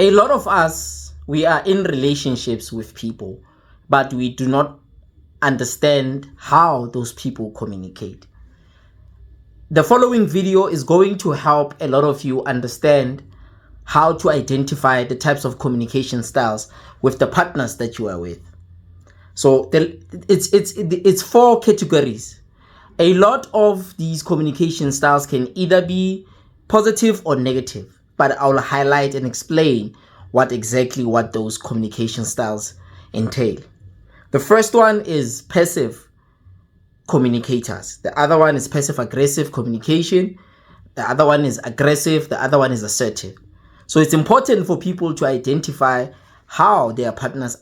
A lot of us, we are in relationships with people, but we do not understand how those people communicate. The following video is going to help a lot of you understand how to identify the types of communication styles with the partners that you are with. So it's four categories. A lot of these communication styles can either be positive or negative, but I'll highlight and explain what those communication styles entail. The first one is passive communicators. The other one is passive aggressive communication. The other one is aggressive. The other one is assertive. So it's important for people to identify how their partners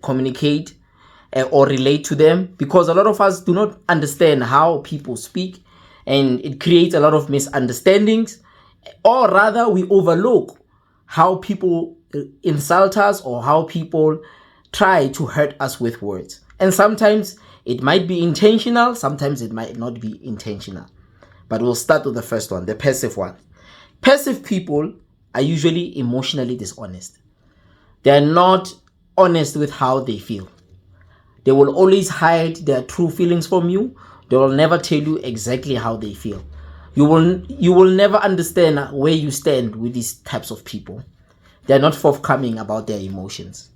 communicate or relate to them, because a lot of us do not understand how people speak, and it creates a lot of misunderstandings, or rather we overlook how people insult us or how people try to hurt us with words. And sometimes it might be intentional, sometimes it might not be intentional. But we'll start with the first one, the passive one. Passive people are usually emotionally dishonest. They are not honest with how they feel. They will always hide their true feelings from you. They will never tell you exactly how they feel. You will never understand where you stand with these types of people. They are not forthcoming about their emotions.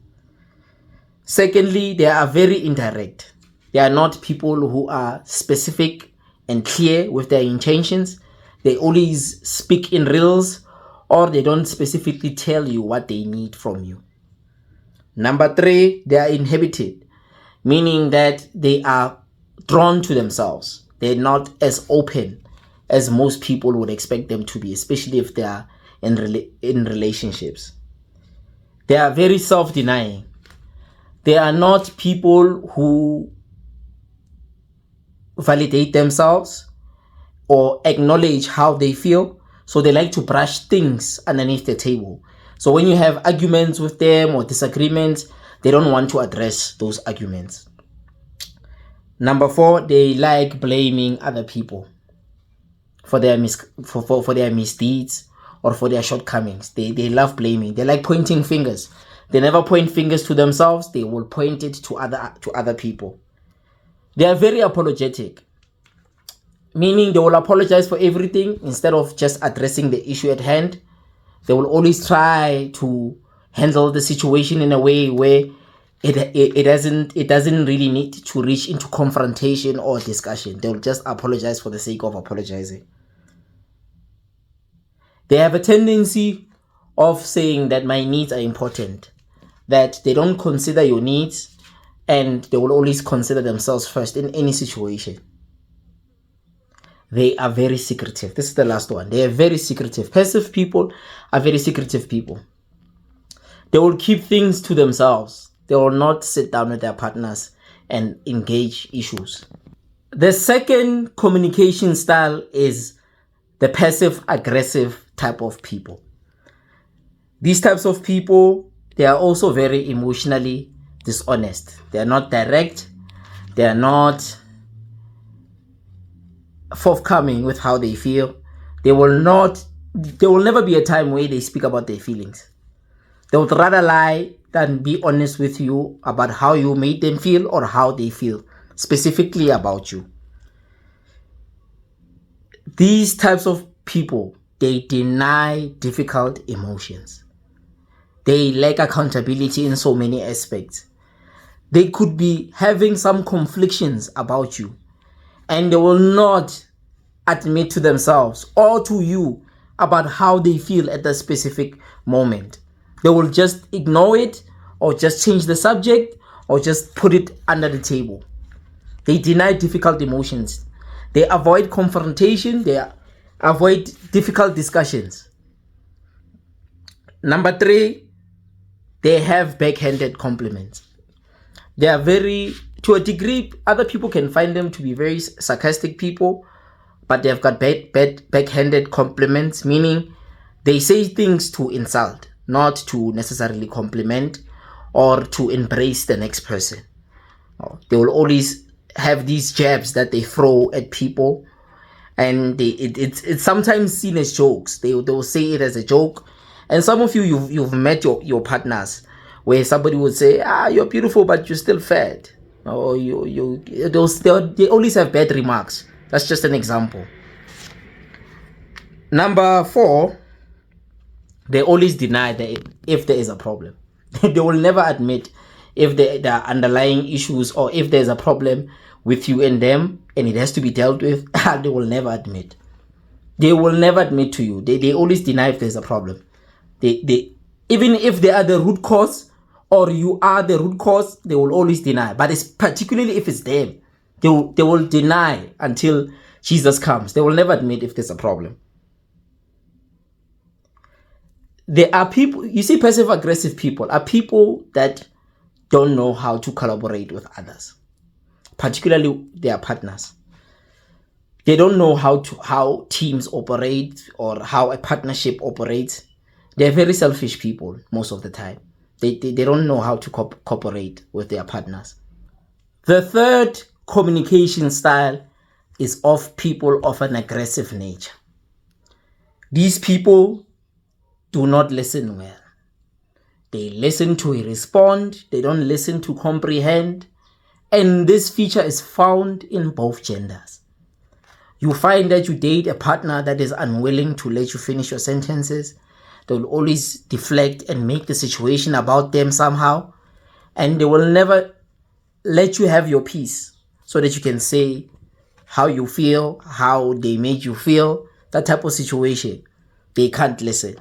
Secondly, they are very indirect. They are not people who are specific and clear with their intentions. They always speak in riddles, or they don't specifically tell you what they need from you. Number three, they are inhibited, meaning that they are drawn to themselves. They're not as open as most people would expect them to be, especially if they are in relationships. They are very self-denying. They are not people who validate themselves or acknowledge how they feel. So they like to brush things underneath the table. So when you have arguments with them or disagreements, they don't want to address those arguments. Number four, they like blaming other people for their misdeeds or for their shortcomings. They love blaming. They like pointing fingers. They never point fingers to themselves. They will point it to other people. They are very apologetic, meaning they will apologize for everything instead of just addressing the issue at hand. They will always try to handle the situation in a way where it doesn't really need to reach into confrontation or discussion. They'll just apologize for the sake of apologizing. They have a tendency of saying that my needs are important, that they don't consider your needs, and they will always consider themselves first in any situation. They are very secretive. This is the last one. They are very secretive. Passive people are very secretive people. They will keep things to themselves. They will not sit down with their partners and engage issues. The second communication style is the passive aggressive type of people. These types of people, they are also very emotionally dishonest. They are not direct. They are not forthcoming with how they feel. There will never be a time where they speak about their feelings. They would rather lie than be honest with you about how you made them feel or how they feel specifically about you. These types of people, they deny difficult emotions. They lack accountability in so many aspects. They could be having some conflictions about you, and they will not admit to themselves or to you about how they feel at that specific moment. They will just ignore it, or just change the subject, or just put it under the table. They deny difficult emotions. They avoid confrontation. They avoid difficult discussions. Number three, they have backhanded compliments. They are to a degree, other people can find them to be very sarcastic people, but they've got backhanded compliments, meaning they say things to insult, not to necessarily compliment or to embrace the next person. They will always have these jabs that they throw at people, and it's sometimes seen as jokes. They will say it as a joke, And some of you, you've met your partners where somebody would say, you're beautiful, but you're still fat. Or they always have bad remarks. That's just an example. Number 4, they always deny that if there is a problem. They will never admit if there are underlying issues or if there's a problem with you and them and it has to be dealt with. They will never admit. They will never admit to you. They always deny if there's a problem. They even if they are the root cause or you are the root cause, they will always deny. But it's particularly if it's them, they will deny until Jesus comes. They will never admit if there's a problem. There are people, you see, passive aggressive people are people that don't know how to collaborate with others, particularly their partners. They don't know how teams operate or how a partnership operates. They're very selfish people most of the time. They don't know how to cooperate with their partners. The third communication style is of people of an aggressive nature. These people do not listen well. They listen to respond. They don't listen to comprehend. And this feature is found in both genders. You find that you date a partner that is unwilling to let you finish your sentences. They will always deflect and make the situation about them somehow. And they will never let you have your peace so that you can say how you feel, how they made you feel, that type of situation. They can't listen.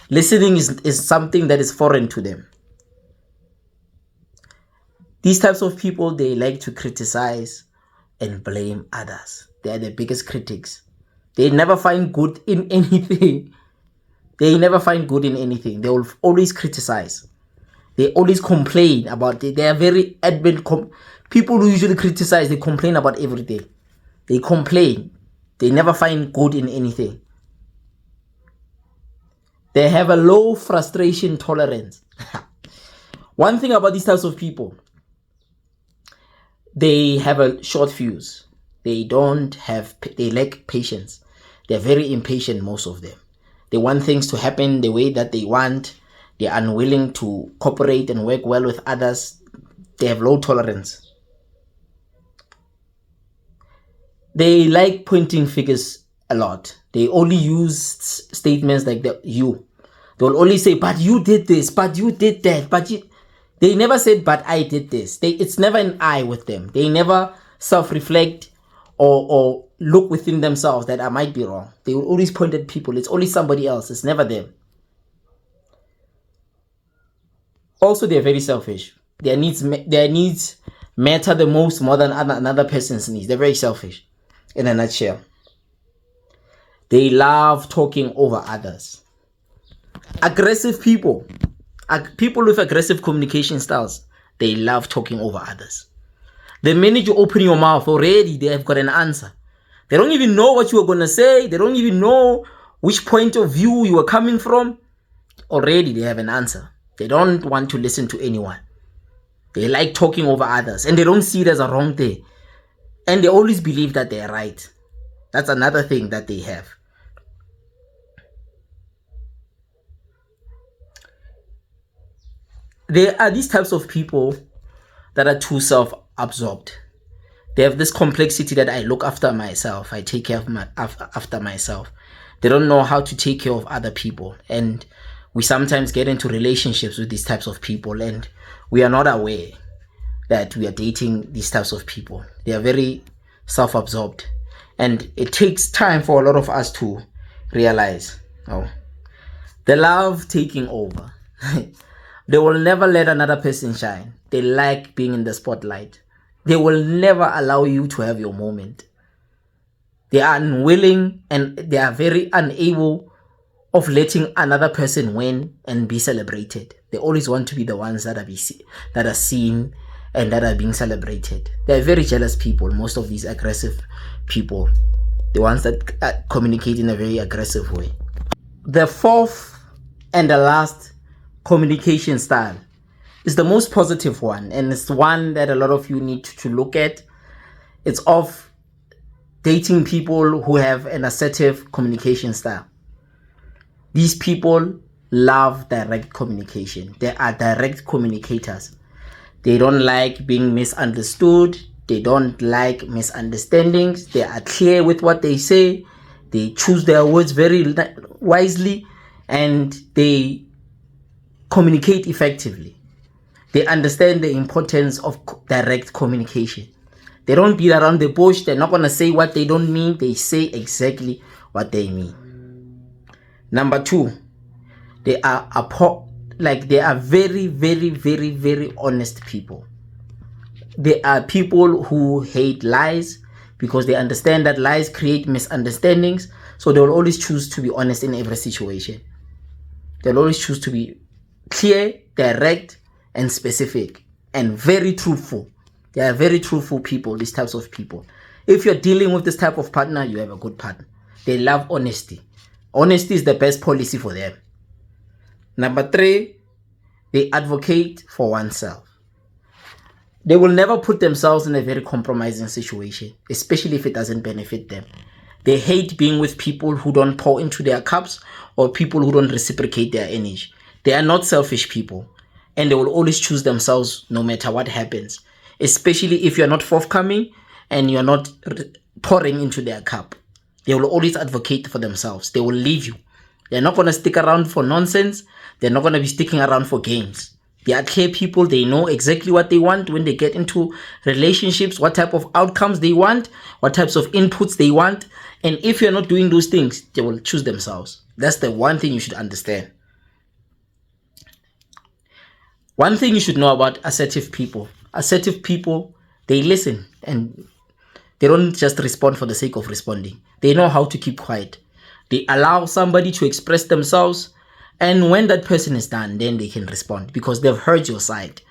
Listening is something that is foreign to them. These types of people, they like to criticize and blame others. They are the biggest critics. They never find good in anything. They never find good in anything. They will always criticize. They always complain about it. They are very adamant. People who usually criticize, they complain about everything. They complain. They never find good in anything. They have a low frustration tolerance. One thing about these types of people, they have a short fuse. They lack patience. They're very impatient, most of them. They want things to happen the way that they want. They're unwilling to cooperate and work well with others. They have low tolerance. They like pointing fingers a lot. They only use statements like you. They will only say, but you did this, but you did that, but you... They never said, but I did this. It's never an I with them. They never self-reflect or look within themselves that I might be wrong. They will always point at people. It's always somebody else. It's never them. Also, they're very selfish. Their needs matter the most more than another person's needs. They're very selfish, in a nutshell. They love talking over others. Aggressive people, people with aggressive communication styles, they love talking over others. The minute you open your mouth, already they have got an answer. They don't even know what you are going to say. They don't even know which point of view you are coming from. Already they have an answer. They don't want to listen to anyone. They like talking over others and they don't see it as a wrong thing. And they always believe that they're right. That's another thing that they have. There are these types of people that are too self-absorbed. They have this complexity that I look after myself. I take care of after myself. They don't know how to take care of other people. And we sometimes get into relationships with these types of people and we are not aware that we are dating these types of people. They are very self-absorbed. And it takes time for a lot of us to realize, the love taking over. They will never let another person shine. They like being in the spotlight. They will never allow you to have your moment. They are unwilling and they are very unable of letting another person win and be celebrated. They always want to be the ones that are seen and that are being celebrated. They are very jealous people, most of these aggressive people. The ones that communicate in a very aggressive way. The fourth and the last communication style is the most positive one, and it's one that a lot of you need to look at. It's of dating people who have an assertive communication style. These people love direct communication. They are direct communicators. They don't like being misunderstood. They don't like misunderstandings. They are clear with what they say. They choose their words very wisely, and they communicate effectively. They understand the importance of direct communication. They don't beat around the bush. They're not going to say what they don't mean. They say exactly what they mean. Number two, they are very, very, very, very honest people. They are people who hate lies because they understand that lies create misunderstandings. So they will always choose to be honest in every situation. They'll always choose to be clear, direct, and specific, and very truthful. They are very truthful people, these types of people. If you're dealing with this type of partner, you have a good partner. They love honesty. Honesty is the best policy for them. Number three, they advocate for oneself. They will never put themselves in a very compromising situation, especially if it doesn't benefit them. They hate being with people who don't pour into their cups or people who don't reciprocate their energy. They are not selfish people, and they will always choose themselves no matter what happens, especially if you're not forthcoming and you're not pouring into their cup. They will always advocate for themselves. They will leave you. They're not going to stick around for nonsense. They're not going to be sticking around for games. They are clear people. They know exactly what they want when they get into relationships, what type of outcomes they want, what types of inputs they want. And if you're not doing those things, they will choose themselves. That's the one thing you should understand. One thing you should know about assertive people. Assertive people, they listen and they don't just respond for the sake of responding. They know how to keep quiet. They allow somebody to express themselves, and when that person is done, then they can respond because they've heard your side.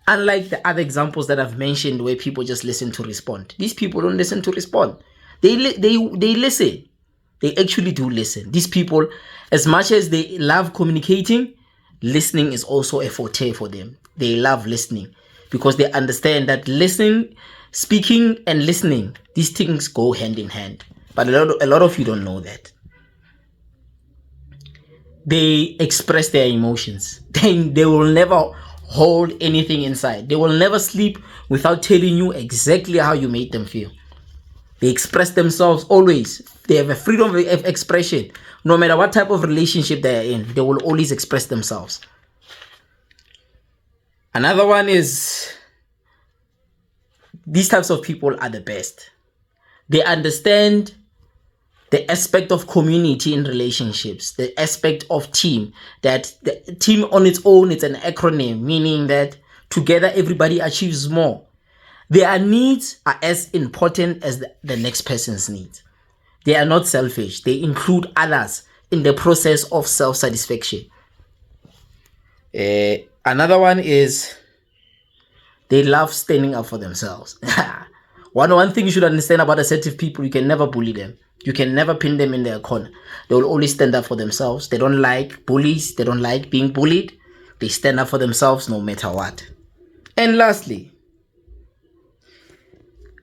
Unlike the other examples that I've mentioned where people just listen to respond. These people don't listen to respond. They listen. They actually do listen. These people, as much as they love communicating, listening is also a forte for them. They love listening because they understand that speaking and listening, these things go hand in hand. But a lot of you don't know that. They express their emotions. They will never hold anything inside. They will never sleep without telling you exactly how you made them feel. They express themselves always. They have a freedom of expression. No matter what type of relationship they are in, they will always express themselves. Another one is, these types of people are the best. They understand the aspect of community in relationships, the aspect of team, that the team on its own, it's an acronym, meaning that together everybody achieves more. Their needs are as important as the next person's needs. They are not selfish. They include others in the process of self-satisfaction. Another one is they love standing up for themselves. One thing you should understand about assertive people, you can never bully them. You can never pin them in their corner. They will always stand up for themselves. They don't like bullies. They don't like being bullied. They stand up for themselves no matter what. And lastly,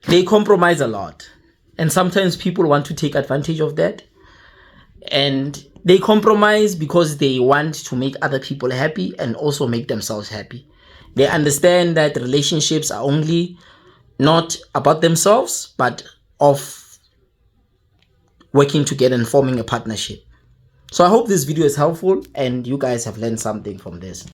they compromise a lot. And sometimes people want to take advantage of that. And they compromise because they want to make other people happy and also make themselves happy. They understand that relationships are only not about themselves, but of working together and forming a partnership. So I hope this video is helpful and you guys have learned something from this.